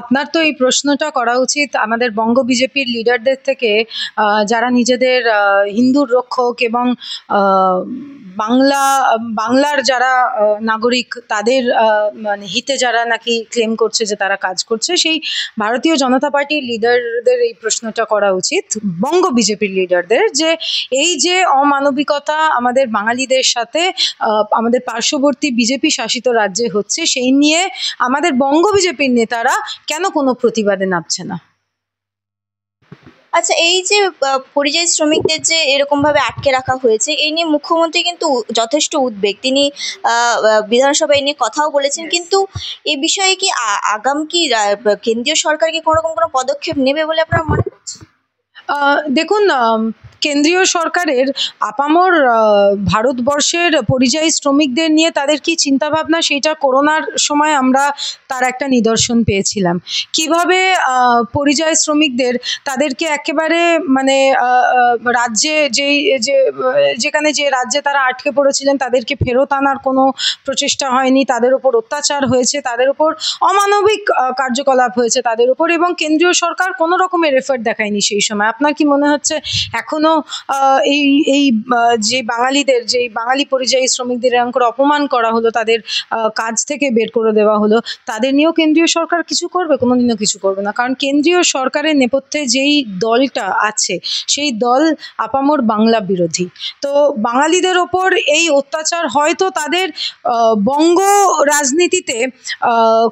আপনার তো এই প্রশ্নটা করা উচিত আমাদের বঙ্গ বিজেপির লিডারদের থেকে, যারা নিজেদের হিন্দুর রক্ষক এবং আহ, বাংলা বাংলার যারা নাগরিক তাদের মানে হিতে যারা নাকি ক্লেম করছে যে তারা কাজ করছে, সেই ভারতীয় জনতা পার্টির লিডারদের এই প্রশ্নটা করা উচিত বঙ্গ বিজেপির লিডারদের, যে এই যে অমানবিকতা আমাদের বাঙালিদের সাথে আমাদের পার্শ্ববর্তী বিজেপি শাসিত রাজ্যে হচ্ছে, সেই নিয়ে আমাদের বঙ্গ বিজেপির নেতারা কেন কোনো প্রতিবাদে নামছে না? আচ্ছা, এই যে পরিযায়ী শ্রমিকদের যে এরকম ভাবে আটকে রাখা হয়েছে, এই নিয়ে মুখ্যমন্ত্রী কিন্তু যথেষ্ট উদ্বেগ। তিনি বিধানসভায় এই নিয়ে কথাও বলেছেন, কিন্তু এই বিষয়ে কি আগাম কি কেন্দ্রীয় সরকার কি কোনো রকম কোনো পদক্ষেপ নেবে বলে আপনার মনে হচ্ছে? দেখুন, কেন্দ্রীয় সরকারের আপামর ভারতবর্ষের পরিযায়ী শ্রমিকদের নিয়ে তাদের কি চিন্তাভাবনা, সেটা করোনার সময় আমরা তার একটা নিদর্শন পেয়েছিলাম। কিভাবে পরিযায়ী শ্রমিকদের তাদেরকে একেবারে মানে রাজ্যে যেখানে যে রাজ্যে তারা আটকে পড়েছিলেন তাদেরকে ফেরত আনার কোনো প্রচেষ্টা হয়নি, তাদের উপর অত্যাচার হয়েছে, তাদের উপর অমানবিক কার্যকলাপ হয়েছে তাদের উপর, এবং কেন্দ্রীয় সরকার কোনো রকমের এফার্ট দেখায়নি সেই সময়। আপনার কি মনে হচ্ছে এখনো এই এই যে বাঙালিদের, যে বাঙালি পরিযায়ী শ্রমিকদের এরকম করে অপমান করা হলো, তাদের কাজ থেকে বের করে দেওয়া হলো, তাদের নিয়েও কেন্দ্রীয় সরকার কিছু করবে? কোনোদিনও কিছু করবে না, কারণ কেন্দ্রীয় সরকারের নেপথ্যে যেই দলটা আছে সেই দল আপামর বাংলা বিরোধী। তো বাঙালিদের ওপর এই অত্যাচার হয়তো তাদের বঙ্গ রাজনীতিতে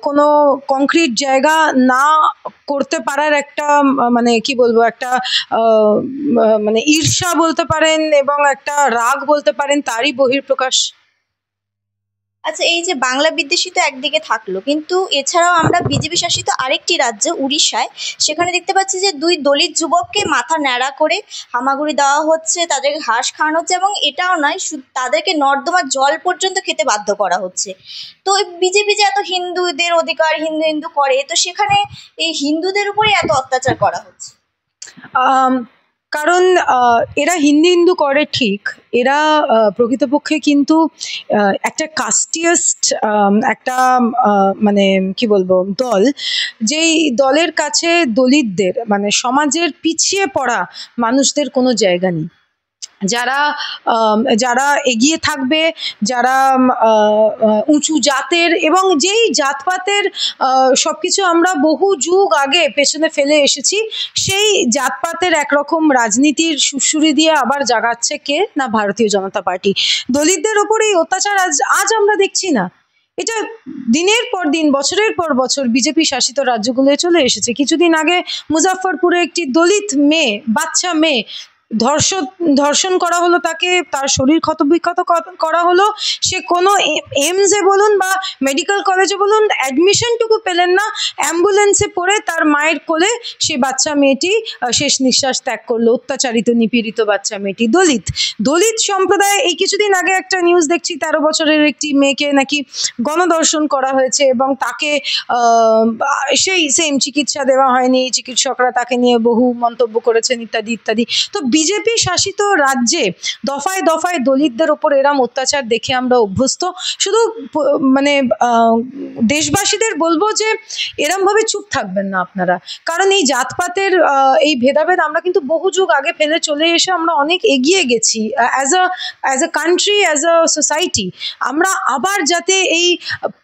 কোনো কংক্রিট জায়গা না করতে পারার একটা মানে কি বলবো, একটা মানে ঈর্ষা বলতে পারেন এবং একটা রাগ বলতে পারেন, তারই বহিঃপ্রকাশ। আচ্ছা, এই যে বাংলা বিদ্বেষী তো একদিকে থাকলো, কিন্তু এছাড়াও আমরা বিজেপি শাসিত আরেকটি রাজ্য উড়িষ্যায়, সেখানে দেখতে পাচ্ছি যে দুই দলিত যুবককে মাথা ন্যাড়া করে হামাগুড়ি দেওয়া হচ্ছে, তাদেরকে ঘাস খাওয়ানো হচ্ছে, এবং এটাও নয়, শুধু তাদেরকে নর্দমার জল পর্যন্ত খেতে বাধ্য করা হচ্ছে। তো বিজেপি যে এত হিন্দুদের অধিকার হিন্দু হিন্দু করে, তো সেখানে এই হিন্দুদের উপরেই এত অত্যাচার করা হচ্ছে। কারণ এরা হিন্দু হিন্দু করে ঠিক, এরা প্রকৃতপক্ষে কিন্তু একটা কাস্টিয়াস্ট একটা মানে কি বলবো দল, যেই দলের কাছে দলিতদের মানে সমাজের পিছিয়ে পড়া মানুষদের কোনো জায়গা নেই। যারা যারা এগিয়ে থাকবে, যারা উঁচু জাতের এবং যেই জাতপাতের সবকিছু আমরা বহু যুগ আগে পেছনে ফেলে এসেছি, সেই জাতপাতের একরকম রাজনীতির সুরসুরি দিয়ে আবার জাগাচ্ছে কে না? ভারতীয় জনতা পার্টি। দলিতদের ওপর এই অত্যাচার আজ আমরা দেখছি না, এটা দিনের পর দিন বছরের পর বছর বিজেপি শাসিত রাজ্যগুলোয় চলে এসেছে। কিছুদিন আগে মুজাফফরপুরে একটি দলিত মেয়ে, বাচ্চা মেয়ে ধর্ষণ করা হলো, তাকে তার শরীর ক্ষতবিক্ষত করা হলো, সে কোনো এমসে বলুন বা মেডিকেল কলেজে বলুন অ্যাডমিশনটুকু পেলেন না, অ্যাম্বুলেন্সে পড়ে তার মায়ের কোলে সে বাচ্চা মেয়েটি শেষ নিঃশ্বাস ত্যাগ করলো। অত্যাচারিত নিপীড়িত বাচ্চা মেয়েটি দলিত সম্প্রদায়। এই কিছুদিন আগে একটা নিউজ দেখছি, 13 বছরের একটি মেয়েকে নাকি গণধর্ষণ করা হয়েছে এবং তাকে সেই সেম চিকিৎসা দেওয়া হয়নি, চিকিৎসকরা তাকে নিয়ে বহু মন্তব্য করেছেন ইত্যাদি ইত্যাদি। তো বিজেপি শাসিত রাজ্যে দফায় দফায় দলিতদের ওপর এরম অত্যাচার দেখে আমরা অভ্যস্ত। শুধু মানে দেশবাসীদের বলবো যে এরমভাবে চুপ থাকবেন না আপনারা, কারণ এই জাতপাতের এই ভেদাভেদ আমরা কিন্তু বহু যুগ আগে ফেলে চলে এসে আমরা অনেক এগিয়ে গেছি as a country, as a society. আমরা আবার যাতে এই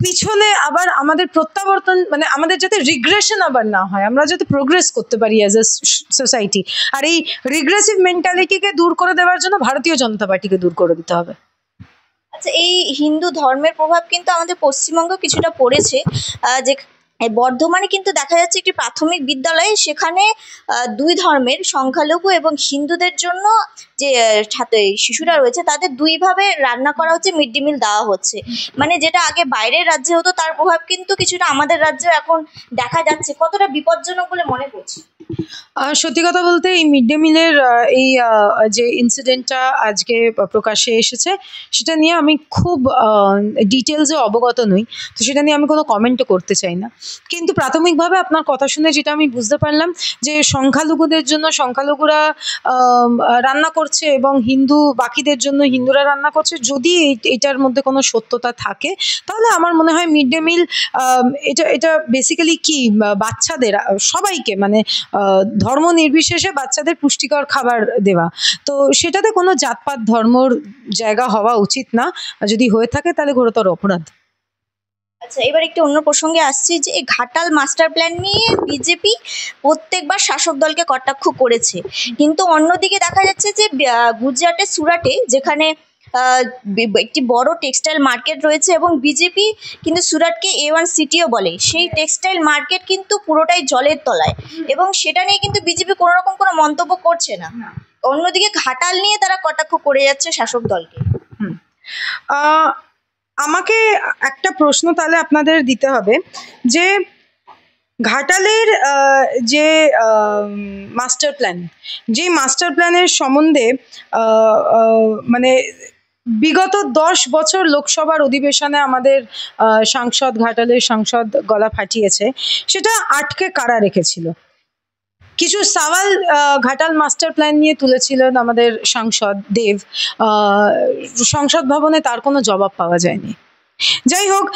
পিছনে আবার আমাদের প্রত্যাবর্তন মানে আমাদের যাতে রিগ্রেশন আবার না হয়, আমরা যাতে প্রোগ্রেস করতে পারি অ্যাজ আ সোসাইটি, আর এই রিগ্রেসিভ মেন্টালিটিকে দূর করে দেওয়ার জন্য ভারতীয় জনতা পার্টিকে দূর করে দিতে হবে। আচ্ছা, এই হিন্দু ধর্মের প্রভাব কিন্তু আমাদের পশ্চিমবঙ্গে কিছুটা পড়েছে। যে বর্ধমানে কিন্তু দেখা যাচ্ছে একটি প্রাথমিক বিদ্যালয়ে, সেখানে দুই ধর্মের সংখ্যালঘু এবং হিন্দুদের জন্য যে শিশুরা রয়েছে তাদের দুইভাবে রান্না করা হচ্ছে, মিড ডে মিল দেওয়া হচ্ছে। মানে যেটা আগে বাইরের রাজ্যে হতো তার প্রভাব কিন্তু কিছুটা আমাদের রাজ্যেও এখন দেখা যাচ্ছে। কতটা বিপজ্জনক বলে মনে করছি? সত্যি কথা বলতে এই মিড ডে মিলের এই যে ইনসিডেন্টটা আজকে প্রকাশ্যে এসেছে সেটা নিয়ে আমি খুব ডিটেলসে অবগত নই, তো সেটা নিয়ে আমি কোনো কমেন্টও করতে চাই না। কিন্তু প্রাথমিকভাবে আপনার কথা শুনে যেটা আমি বুঝতে পারলাম যে সংখ্যালঘুদের জন্য সংখ্যালঘুরা রান্না করছে এবং বাকিদের জন্য হিন্দুরা রান্না করছে, যদি এটার মধ্যে কোনো সত্যতা থাকে তাহলে আমার মনে হয় মিড ডে মিল এটা এটা বেসিক্যালি কি বাচ্চাদের সবাইকে মানে ধর্ম নির্বিশেষে বাচ্চাদের পুষ্টিকর খাবার দেওয়া, তো সেটাতে কোনো জাতপাত ধর্মর জায়গা হওয়া উচিত না, যদি হয়ে থাকে তাহলে ঘোরতর অপরাধ। আচ্ছা, এবার একটু অন্য প্রসঙ্গে আসছি যে এই ঘাটাল মাস্টার প্ল্যান নিয়ে বিজেপি প্রত্যেকবার শাসক দলকে কটাক্ষ করেছে, কিন্তু অন্যদিকে দেখা যাচ্ছে যে গুজরাটের সুরাটে যেখানে একটি বড় টেক্সটাইল মার্কেট রয়েছে এবং বিজেপি কিন্তু সুরাটকে A1 সিটিও বলে, সেই টেক্সটাইল মার্কেট কিন্তু পুরোটাই জলের তলায় এবং সেটা নিয়ে কিন্তু বিজেপি কোনো রকম কোনো মন্তব্য করছে না। অন্যদিকে ঘাটাল নিয়ে তারা কটাক্ষ করে যাচ্ছে শাসক দলকে। আমাকে একটা প্রশ্ন তাহলে আপনাদের দিতে হবে যে ঘাটালের যে মাস্টার প্ল্যান, যে মাস্টার প্ল্যানের সম্বন্ধে মানে বিগত 10 বছর লোকসভার অধিবেশনে আমাদের ঘাটালের সাংসদ গলা ফাটিয়েছে, সেটা আটকে কারা রেখেছিল? কিছু সওয়াল ঘাটাল মাস্টার প্ল্যান নিয়ে তুলেছিলেন আমাদের সাংসদ দেব, সংসদ ভবনে তার কোনো জবাব পাওয়া যায়নি। যাই হোক,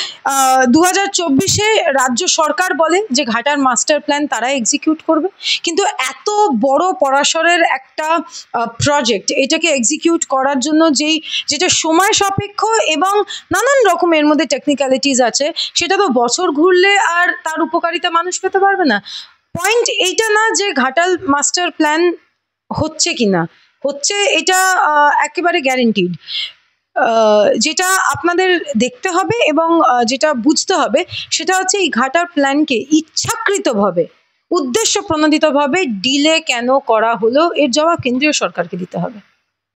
2024-এ রাজ্য সরকার বলে যে ঘাটার মাস্টার প্ল্যান তারা এক্সিকিউট করবে, কিন্তু এত বড় পরাশরের একটা প্রজেক্ট, এটাকে এক্সিকিউট করার জন্য যেটা সময় সাপেক্ষ এবং নানান রকমের মধ্যে টেকনিক্যালিটিস আছে, সেটা তো বছর ঘুরলে আর তার উপকারিতা মানুষ পেতে পারবে না। পয়েন্ট এইটা না যে ঘাটাল মাস্টার প্ল্যান হচ্ছে কিনা, হচ্ছে এটা একেবারে গ্যারেন্টিড। যেটা আপনাদের দেখতে হবে এবং যেটা বুঝতে হবে সেটা হচ্ছে এই ঘাটার প্ল্যানকে ইচ্ছাকৃতভাবে উদ্দেশ্য প্রণোদিতভাবে ডিলে কেন করা হলো, এর জবাব কেন্দ্রীয় সরকারকে দিতে হবে।